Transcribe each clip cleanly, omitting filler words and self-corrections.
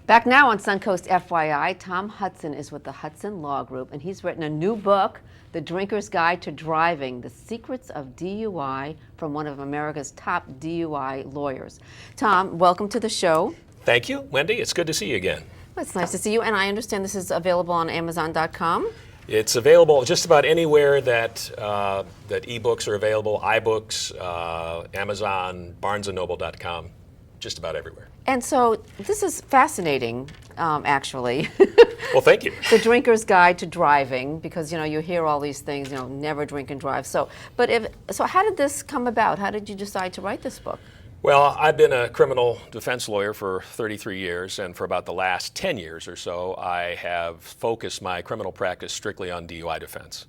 Back now on Suncoast FYI, Tom Hudson is with the Hudson Law Group, and he's written a new book, The Drinker's Guide to Driving, The Secrets of DUI, from one of America's top DUI lawyers. Tom, welcome to the show. Thank you, Wendy. It's good to see you again. Well, it's nice to see you, and I understand this is available on Amazon.com. It's available just about anywhere that ebooks are available, iBooks, Amazon, BarnesandNoble.com, just about everywhere. And so this is fascinating, actually. Well, thank you. The Drinker's Guide to Driving, because you hear all these things, never drink and drive. So how did this come about? How did you decide to write this book? Well, I've been a criminal defense lawyer for 33 years, and for about the last 10 years or so, I have focused my criminal practice strictly on DUI defense.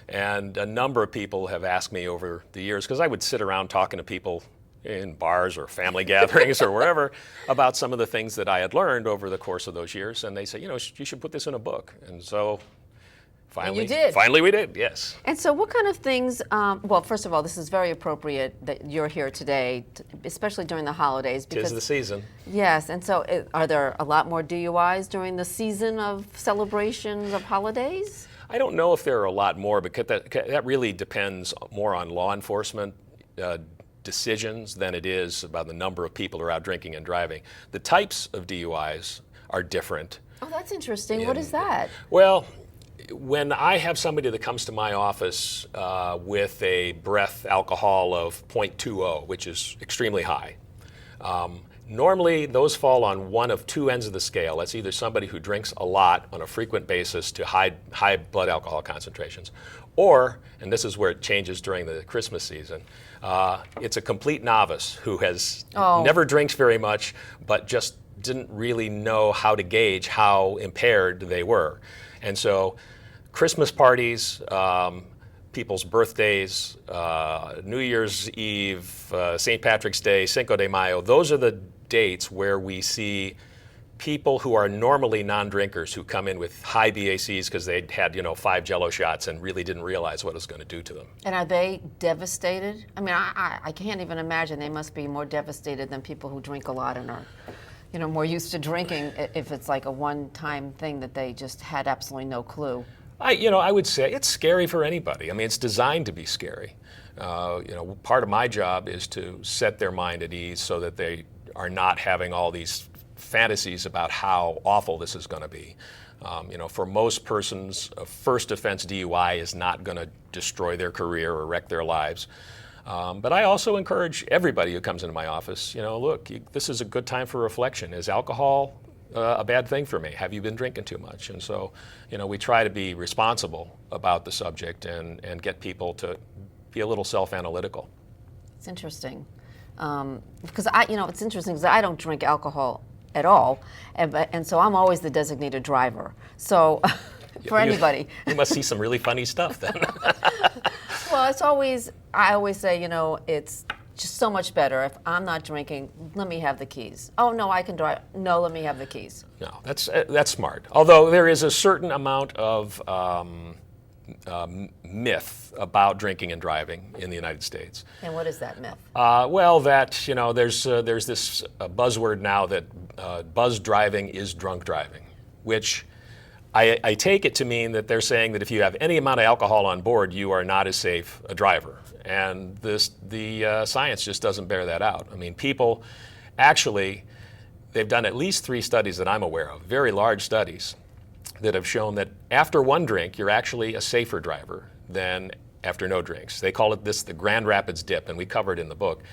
And a number of people have asked me over the years, because I would sit around talking to people in bars or family gatherings or wherever about some of the things that I had learned over the course of those years, and they say, you should put this in a book. And so finally, and you did. Finally we did, yes. And so what kind of things, well, first of all, this is very appropriate that you're here today, especially during the holidays. Because, 'tis the season. Yes, and so are there a lot more DUIs during the season of celebrations of holidays? I don't know if there are a lot more, because that really depends more on law enforcement decisions than it is about the number of people who are out drinking and driving. The types of DUIs are different. Oh, that's interesting. What is that? Well, when I have somebody that comes to my office with a breath alcohol of 0.20, which is extremely high, normally those fall on one of two ends of the scale. That's either somebody who drinks a lot on a frequent basis to high blood alcohol concentrations, or, and this is where it changes during the Christmas season, it's a complete novice who has never drinks very much, but just didn't really know how to gauge how impaired they were. And so Christmas parties, people's birthdays, New Year's Eve, St. Patrick's Day, Cinco de Mayo, those are the dates where we see people who are normally non-drinkers who come in with high BACs because they'd had 5 Jello shots and really didn't realize what it was going to do to them. And are they devastated? I mean, I can't even imagine. They must be more devastated than people who drink a lot and are more used to drinking, if it's like a one-time thing that they just had absolutely no clue. I would say it's scary for anybody. I mean, it's designed to be scary. Part of my job is to set their mind at ease so that they are not having all these fantasies about how awful this is going to be. For most persons, a first offense DUI is not going to destroy their career or wreck their lives. But I also encourage everybody who comes into my office, look, this is a good time for reflection. Is alcohol a bad thing for me? Have you been drinking too much? And so, we try to be responsible about the subject and get people to be a little self-analytical. It's interesting. Because it's interesting because I don't drink alcohol at all, and so I'm always the designated driver. So for anybody. You must see some really funny stuff then. Well, I always say, it's just so much better if I'm not drinking, let me have the keys. Oh, no, I can drive. No, let me have the keys. No, that's smart. Although there is a certain amount of myth about drinking and driving in the United States. And what is that myth? Well, there's this buzzword now that buzz driving is drunk driving, which I take it to mean that they're saying that if you have any amount of alcohol on board, you are not as safe a driver. And the science just doesn't bear that out. I mean, people actually, they've done at least 3 studies that I'm aware of, very large studies, that have shown that after one drink, you're actually a safer driver than after no drinks. They call it the Grand Rapids dip, and we cover it in the book.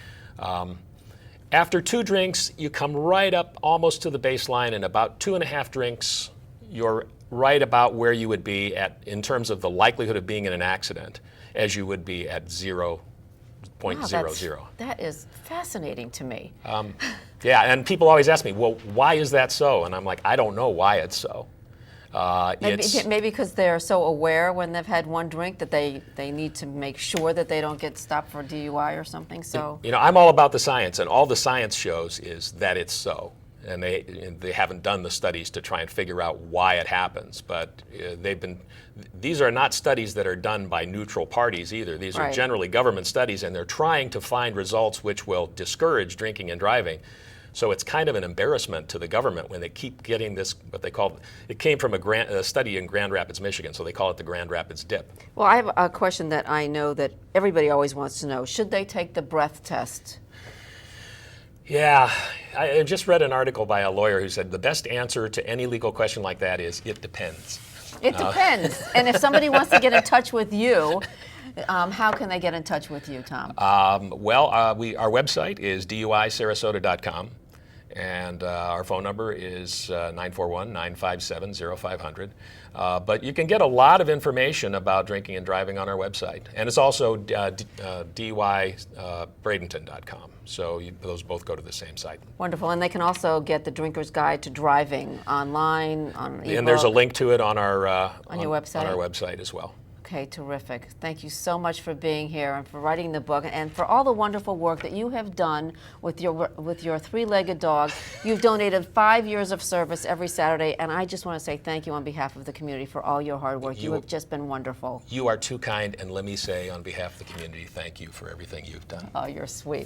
After 2 drinks, you come right up almost to the baseline, and about 2.5 drinks, you're right about where you would be in terms of the likelihood of being in an accident as you would be at 0.00. Wow, that is fascinating to me. Yeah, and people always ask me, well, why is that so? And I'm like, I don't know why it's so. Maybe because they're so aware when they've had one drink that they need to make sure that they don't get stopped for DUI or something. So I'm all about the science, and all the science shows is that it's so. And they haven't done the studies to try and figure out why it happens. But these are not studies that are done by neutral parties either. These are generally government studies, and they're trying to find results which will discourage drinking and driving. So it's kind of an embarrassment to the government when they keep getting this, what they call, it came from a study in Grand Rapids, Michigan, so they call it the Grand Rapids dip. Well, I have a question that I know that everybody always wants to know. Should they take the breath test? Yeah, I just read an article by a lawyer who said the best answer to any legal question like that is, it depends. It depends. And if somebody wants to get in touch with you, how can they get in touch with you, Tom? Our website is DUISarasota.com, and our phone number is 941-957-0500. But you can get a lot of information about drinking and driving on our website. And it's also DUIBradenton.com. So those both go to the same site. Wonderful. And they can also get the Drinker's Guide to Driving online, on ebook. And there's a link to it on our your website? On our website as well. Okay, terrific. Thank you so much for being here and for writing the book and for all the wonderful work that you have done with your three-legged dog. You've donated 5 years of service every Saturday, and I just want to say thank you on behalf of the community for all your hard work. You have just been wonderful. You are too kind, and let me say on behalf of the community, thank you for everything you've done. Oh, you're sweet.